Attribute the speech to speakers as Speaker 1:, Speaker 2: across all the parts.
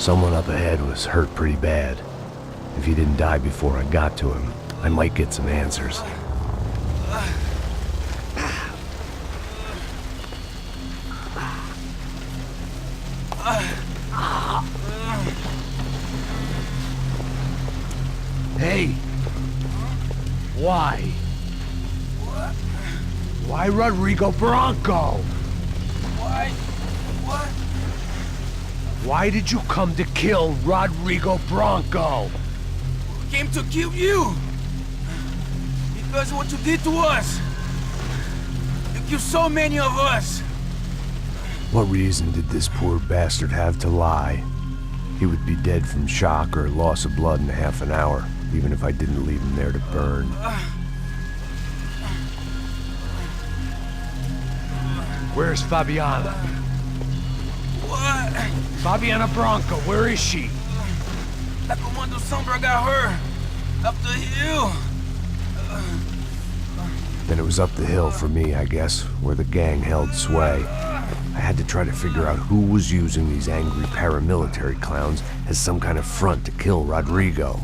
Speaker 1: Someone up ahead was hurt pretty bad. If he didn't die before I got to him, I might get some answers. Hey! Why?
Speaker 2: What?
Speaker 1: Why Rodrigo Bronco?
Speaker 2: Why? What?
Speaker 1: Why did you come to kill Rodrigo Bronco?
Speaker 2: We came to kill you! Because of what you did to us! You killed so many of us!
Speaker 1: What reason did this poor bastard have to lie? He would be dead from shock or loss of blood in half an hour, even if I didn't leave him there to burn. Where's Fabiana?
Speaker 2: What?
Speaker 1: Fabiana Bronco, where is she?
Speaker 2: La Comando Sombra got her! Up the hill!
Speaker 1: Then it was up the hill for me, I guess, where the gang held sway. I had to try to figure out who was using these angry paramilitary clowns as some kind of front to kill Rodrigo.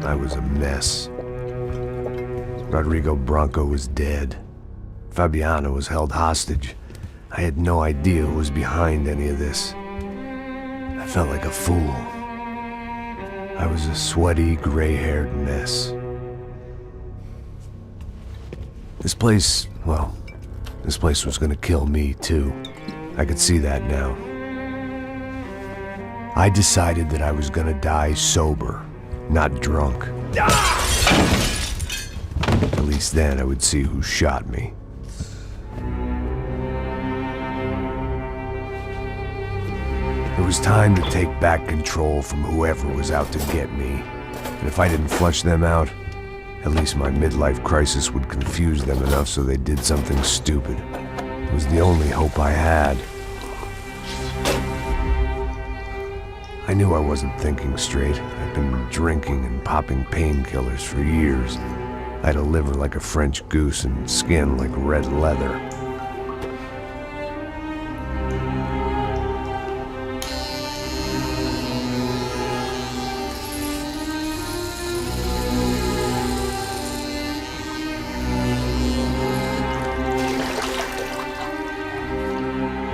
Speaker 1: I was a mess. Rodrigo Bronco was dead. Fabiana was held hostage. I had no idea who was behind any of this. I felt like a fool. I was a sweaty, gray-haired mess. This place, well, this place was gonna kill me too. I could see that now. I decided that I was gonna die sober, not drunk. At least then I would see who shot me. It was time to take back control from whoever was out to get me. And if I didn't flush them out, at least my midlife crisis would confuse them enough so they did something stupid. It was the only hope I had. I knew I wasn't thinking straight. I'd been drinking and popping painkillers for years. I had a liver like a French goose and skin like red leather.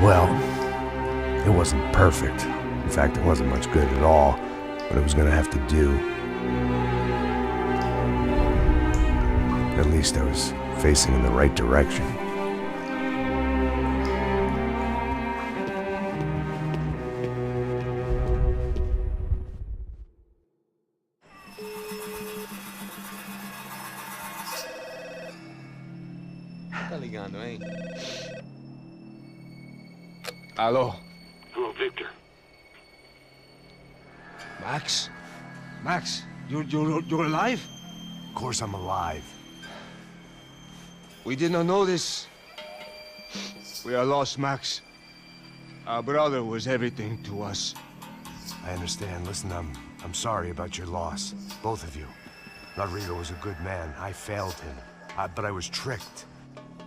Speaker 1: Well, it wasn't perfect. In fact, it wasn't much good at all, but it was gonna have to do. At least I was facing in the right direction.
Speaker 3: Tá ligando, hein?
Speaker 4: Alô?
Speaker 5: Hello, Victor.
Speaker 4: Max? Max, you're alive?
Speaker 1: Of course I'm alive.
Speaker 4: We did not know this. We are lost, Max. Our brother was everything to us.
Speaker 1: I understand. Listen, I'm sorry about your loss. Both of you. Rodrigo was a good man. I failed him. But I was tricked.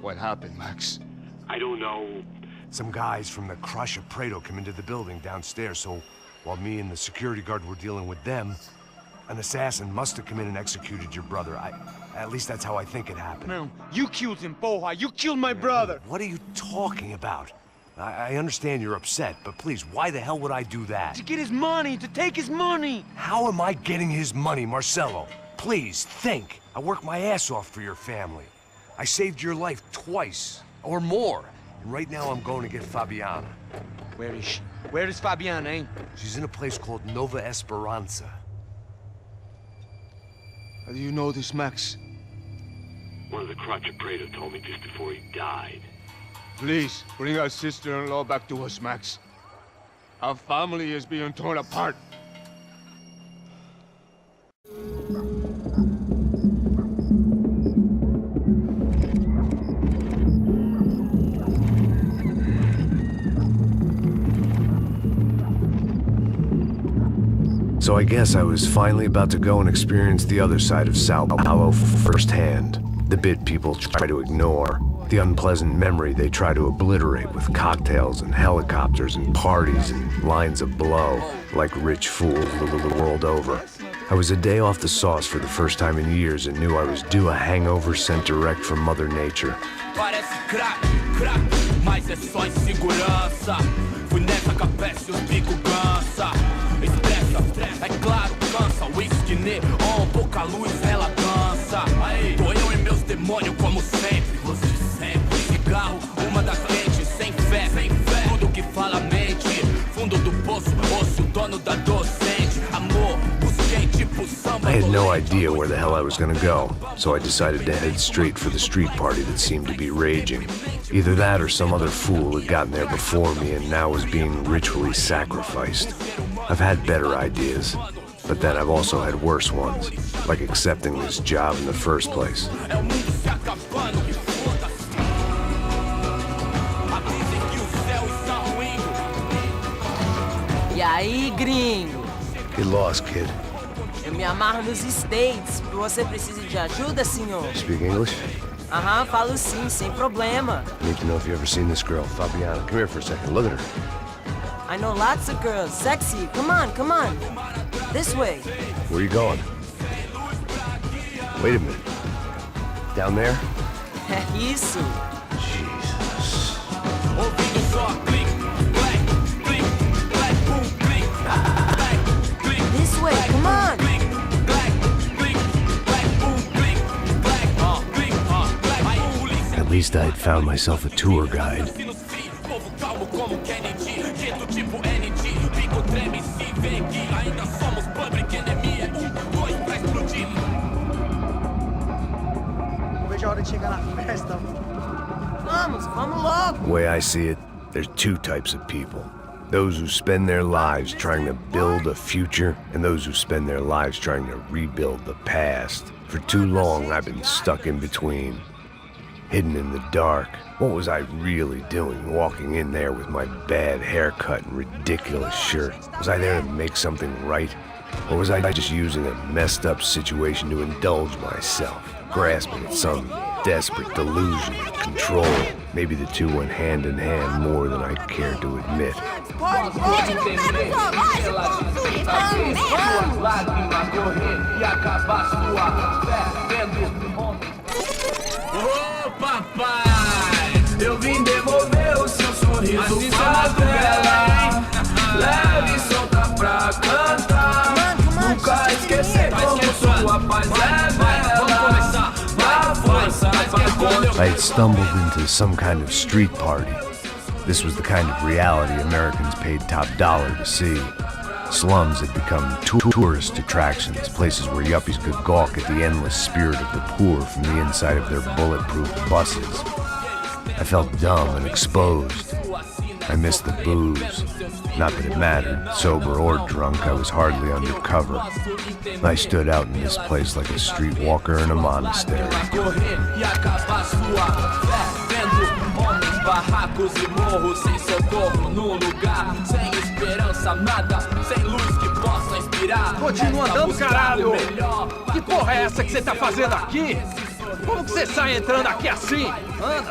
Speaker 4: What happened, Max?
Speaker 5: I don't know.
Speaker 1: Some guys from the Crush of Prado came into the building downstairs, so while me and the security guard were dealing with them, an assassin must have come in and executed your brother. At least that's how I think it happened.
Speaker 3: Man, you killed him, Poja. You killed my brother.
Speaker 1: What are you talking about? I understand you're upset, but please, why the hell would I do that?
Speaker 3: To get his money, to take his money.
Speaker 1: How am I getting his money, Marcelo? Please, think. I worked my ass off for your family. I saved your life twice, or more. And right now I'm going to get Fabiana.
Speaker 3: Where is she? Where is Fabiana, eh?
Speaker 1: She's in a place called Nova Esperanza.
Speaker 4: How do you know this, Max?
Speaker 5: One of the Crotch of Prado told me just before he died.
Speaker 4: Please, bring our sister-in-law back to us, Max. Our family is being torn apart.
Speaker 1: So I guess I was finally about to go and experience the other side of Sao Paulo firsthand. The bit people try to ignore. The unpleasant memory they try to obliterate with cocktails and helicopters and parties and lines of blow, like rich fools the world over. I was a day off the sauce for the first time in years and knew I was due a hangover sent direct from Mother Nature.
Speaker 6: Parece crack, mas é só insegurança. Fui nessa capeste, os bico cansa. Expressa, é claro, cansa. Whisky, neon, pouca luz, ela dança. Tô eu e meus demônios como sempre. Você sempre. Cigarro, uma da frente, sem fé. Tudo que fala mente. Fundo do poço, osso, dono da docente. Amor, busquei tipo samba.
Speaker 1: I had no idea where the hell I was gonna go, so I decided to head straight for the street party that seemed to be raging. Either that or some other fool had gotten there before me and now was being ritually sacrificed. I've had better ideas, but then I've also had worse ones, like accepting this job in the first place.
Speaker 7: E aí, gringo?
Speaker 1: Get lost, kid.
Speaker 7: Eu me amarro nos States. Você precisa de ajuda, senhor?
Speaker 1: Speak English?
Speaker 7: Aham, falo sim, sem problema.
Speaker 1: I need to know if you've ever seen this girl, Fabiana. Come here for a second. Look at her.
Speaker 7: I know lots of girls. Sexy. Come on, come on. This way.
Speaker 1: Where are you going? Wait a minute. Down there?
Speaker 7: É isso.
Speaker 1: Jesus.
Speaker 6: Ouvindo só clique, clique, clique, boom, clique, clique.
Speaker 7: This way, come on.
Speaker 1: At least I had found myself a tour guide.
Speaker 7: Vamos logo.
Speaker 1: The way I see it, there's two types of people. Those who spend their lives trying to build a future, and those who spend their lives trying to rebuild the past. For too long, I've been stuck in between. Hidden in the dark. What was I really doing walking in there with my bad haircut and ridiculous shirt? Was I there to make something right? Or was I just using a messed up situation to indulge myself, grasping at some desperate delusion of control? Maybe the two went hand in hand more than I cared to admit.
Speaker 6: Ô papai, eu vim devolver o seu sorriso favela. Leve e solta pra cantar. Nunca esquecer como sua paz é bela. Vá força pra
Speaker 1: I had stumbled into some kind of street party. This was the kind of reality Americans paid top dollar to see. Slums had become tourist attractions, places where yuppies could gawk at the endless spirit of the poor from the inside of their bulletproof buses. I felt dumb and exposed. I missed the booze. Not that it mattered, sober or drunk, I was hardly undercover. I stood out in this place like a streetwalker in a monastery.
Speaker 6: Barracos e morros sem socorro num lugar sem esperança, nada, sem luz que possa inspirar.
Speaker 2: Continua andando, caralho! Que porra é essa que você tá fazendo aqui? Como que você sai entrando aqui assim?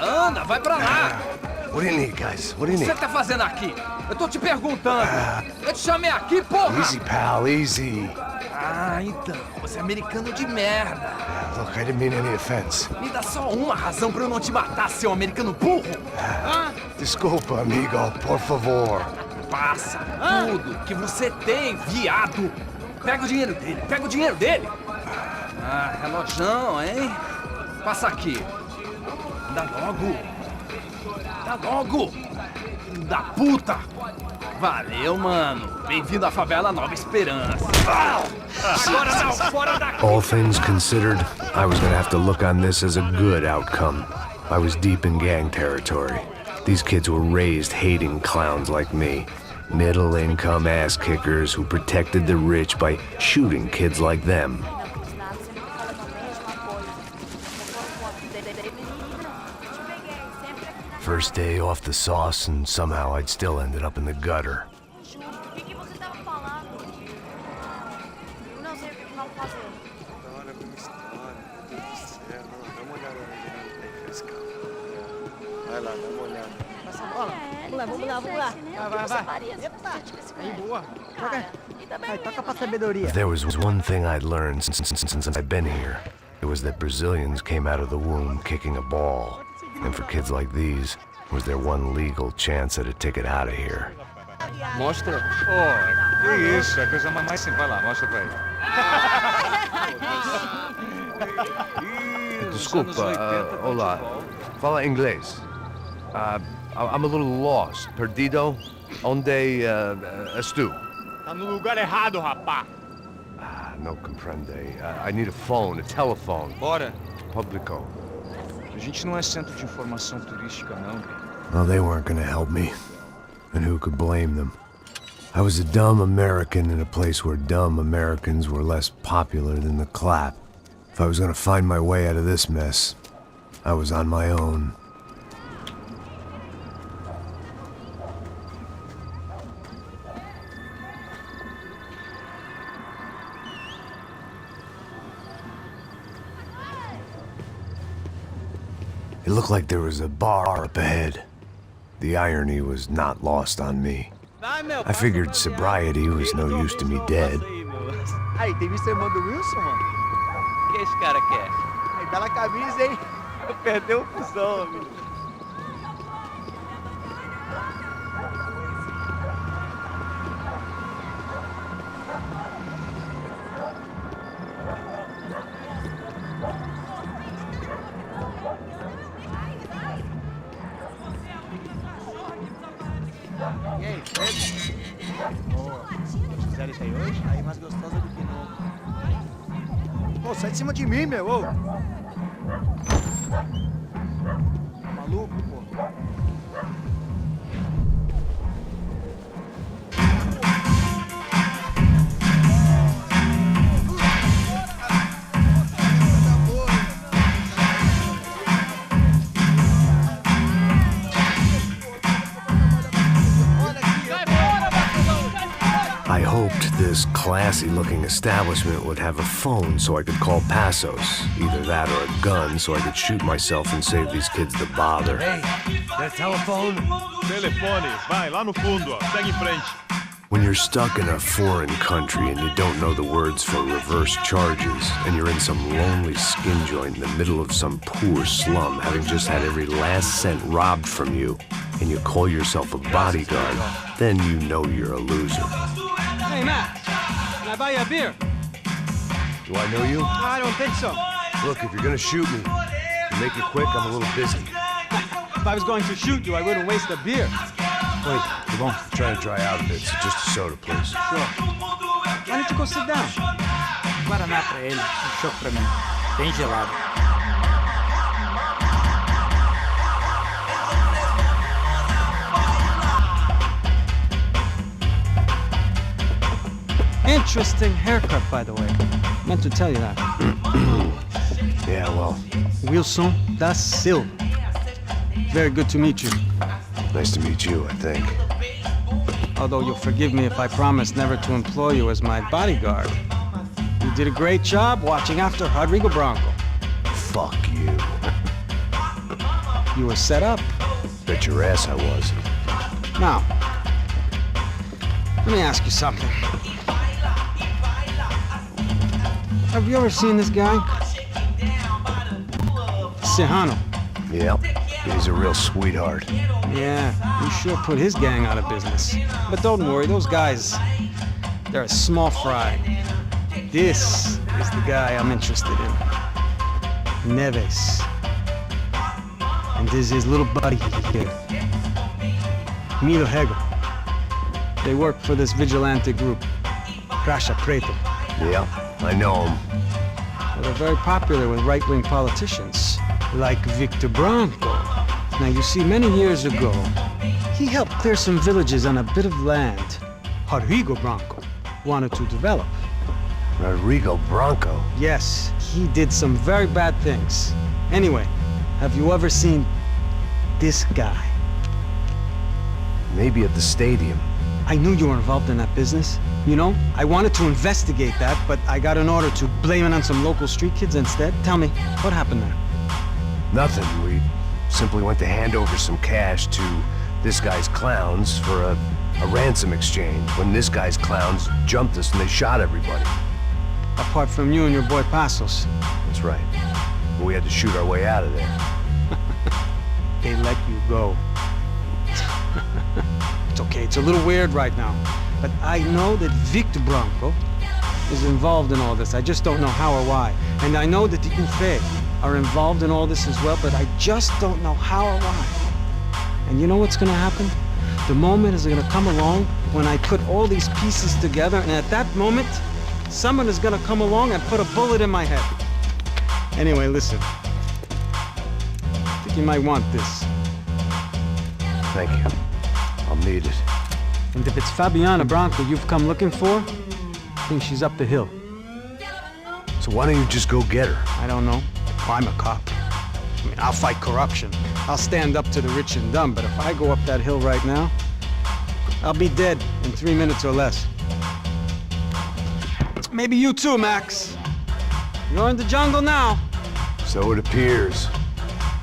Speaker 2: Anda, vai pra lá!
Speaker 1: What do you need, guys? What do you
Speaker 2: O que
Speaker 1: need?
Speaker 2: você tá fazendo aqui? Eu tô te perguntando. Eu te chamei aqui, porra!
Speaker 1: Easy, pal, easy.
Speaker 2: Ah, então, você é americano de merda.
Speaker 1: Look, I didn't mean any offense.
Speaker 2: Me dá só uma razão pra eu não te matar, seu americano burro. Hã?
Speaker 1: Desculpa, amigo, por favor.
Speaker 2: Passa tudo que você tem, viado. Pega o dinheiro dele, Ah, relojão, hein? Passa aqui. Dá logo. Filho da puta. Valeu, mano. Bem-vindo à favela Nova Esperança. Agora não, fora daqui.
Speaker 1: All things considered, I was gonna have to look on this as a good outcome. I was deep in gang territory. These kids were raised hating clowns like me. Middle-income ass-kickers who protected the rich by shooting kids like them. First day off the sauce, and somehow I'd still ended up in the gutter.
Speaker 8: vamos fazer?
Speaker 4: História, mesma história. Meu Deus do céu. Não, dá uma olhada lá no trem frescão. Vai lá, dá uma olhada.
Speaker 7: Passa a bola.
Speaker 8: É,
Speaker 7: Vamos lá, vamos lá, vamos lá.
Speaker 8: Vai.
Speaker 7: Epa.
Speaker 8: Aí,
Speaker 9: boa.
Speaker 8: Cara, e também
Speaker 9: Vai, toca pra
Speaker 1: If
Speaker 9: sabedoria.
Speaker 1: there was one thing I'd learned since I've been here, it was that Brazilians came out of the womb kicking a ball. And for kids like these, was their one legal chance at a ticket out of here.
Speaker 3: Mostra.
Speaker 4: Oh, que isso? É a coisa mais simples. Vai lá, mostra pra ele.
Speaker 1: Desculpa, olá. Fala inglês. I'm a little lost. Perdido? Onde estou?
Speaker 3: Tá no lugar errado, rapá.
Speaker 1: No comprende. I need a phone, a telephone.
Speaker 3: Bora.
Speaker 1: Publico.
Speaker 3: A gente não é centro de informação turística, não.
Speaker 1: Well, they weren't gonna help me. And who could blame them? I was a dumb American in a place where dumb Americans were less popular than the clap. If I was gonna find my way out of this mess, I was on my own. It looked like there was a bar up ahead. The irony was not lost on me. I figured sobriety was no use to me dead.
Speaker 9: Aí, tem visto a irmã do Wilson, mano?
Speaker 3: O que esse cara quer?
Speaker 9: Aí, bela camisa, hein? Perdeu o fusão, amigo. E aí, Fred? Boa. Gisele tá aí hoje? Aí mais gostosa do que nunca. Pô, sai de cima de mim, meu. Ô. Tá maluco, pô?
Speaker 1: I hoped this classy-looking establishment would have a phone so I could call Passos. Either that or a gun so I could shoot myself and save these kids the bother. Hey, that telephone?
Speaker 10: Telefone, vai lá no fundo, ó. Segue em frente.
Speaker 1: When you're stuck in a foreign country and you don't know the words for reverse charges, and you're in some lonely skin joint in the middle of some poor slum, having just had every last cent robbed from you, and you call yourself a bodyguard, then you know you're a loser.
Speaker 9: Hey, Matt. Can I buy you a beer?
Speaker 1: Do I know you?
Speaker 9: I don't think so.
Speaker 1: Look, if you're gonna shoot me, make it quick, I'm a little busy.
Speaker 9: If I was going to shoot you, I wouldn't waste a beer.
Speaker 1: Wait, come on. I'm trying to dry out a bit, so just a soda, please.
Speaker 9: Sure. Why don't you go sit down? Guaraná pra ele, choque pra mim. Bem gelado. Interesting haircut, by the way. Meant to tell you that.
Speaker 1: Yeah, well,
Speaker 9: Wilson da Silva. Very good to meet you.
Speaker 1: nice to meet you, I think.
Speaker 9: Although you'll forgive me if I promise never to employ you as my bodyguard. You did a great job watching after Rodrigo Bronco.
Speaker 1: Fuck you.
Speaker 9: You were set up.
Speaker 1: Bet your ass I was.
Speaker 9: Now, let me ask you something. Have you ever seen this guy? Serrano.
Speaker 1: Yep, he's a real sweetheart.
Speaker 9: Yeah, he sure put his gang out of business. But don't worry, those guys, they're a small fry. This is the guy I'm interested in. Neves. And this is his little buddy here. Milo Hegel. They work for this vigilante group, Crasha Preto.
Speaker 1: Yeah, I know him.
Speaker 9: Well, they're very popular with right-wing politicians, like Victor Bronco. Now, you see, many years ago, he helped clear some villages on a bit of land Rodrigo Bronco wanted to develop.
Speaker 1: Rodrigo Bronco?
Speaker 9: Yes, he did some very bad things. Anyway, have you ever seen this guy?
Speaker 1: Maybe at the stadium.
Speaker 9: I knew you were involved in that business. You know, I wanted to investigate that, but I got an order to blame it on some local street kids instead. Tell me, what happened there?
Speaker 1: Nothing. We simply went to hand over some cash to this guy's clowns for a ransom exchange when this guy's clowns jumped us and they shot everybody.
Speaker 9: Apart from you and your boy Passos.
Speaker 1: That's right. But we had to shoot our way out of there.
Speaker 9: They let you go. It's okay, it's a little weird right now. But I know that Victor Branco is involved in all this. I just don't know how or why. And I know that the Ufe are involved in all this as well, but I just don't know how or why. And you know what's gonna happen? The moment is gonna come along when I put all these pieces together, and at that moment, someone is gonna come along and put a bullet in my head. Anyway, listen. I think you might want this.
Speaker 1: Thank you. I'll need it.
Speaker 9: And if it's Fabiana Branco you've come looking for, I think she's up the hill.
Speaker 1: So why don't you just go get her?
Speaker 9: I don't know. I'm a cop. I mean, I'll fight corruption. I'll stand up to the rich and dumb, but if I go up that hill right now, I'll be dead in 3 minutes or less. Maybe you too, Max. You're in the jungle now.
Speaker 1: So it appears.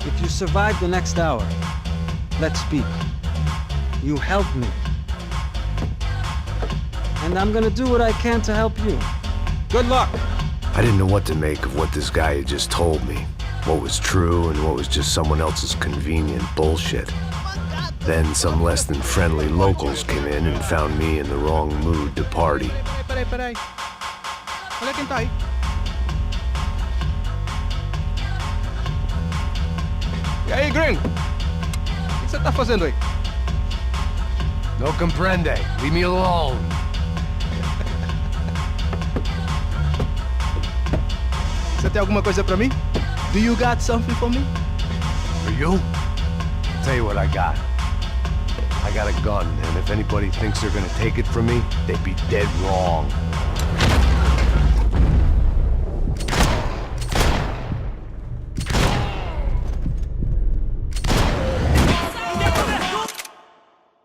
Speaker 9: If you survive the next hour, let's speak. You help me. And I'm gonna do what I can to help you. Good luck.
Speaker 1: I didn't know what to make of what this guy had just told me. What was true and what was just someone else's convenient bullshit. Then some less than friendly locals came in and found me in the wrong mood to party.
Speaker 11: Peraí. Olha quem tá aí. E aí, gringo? O que você tá fazendo aí?
Speaker 1: No comprende. Leave me alone.
Speaker 11: Você tem alguma coisa pra mim? Do you got something for me?
Speaker 1: For you? Tell you what I got. I got a gun, and if anybody thinks they're gonna take it from me, they'd be dead wrong.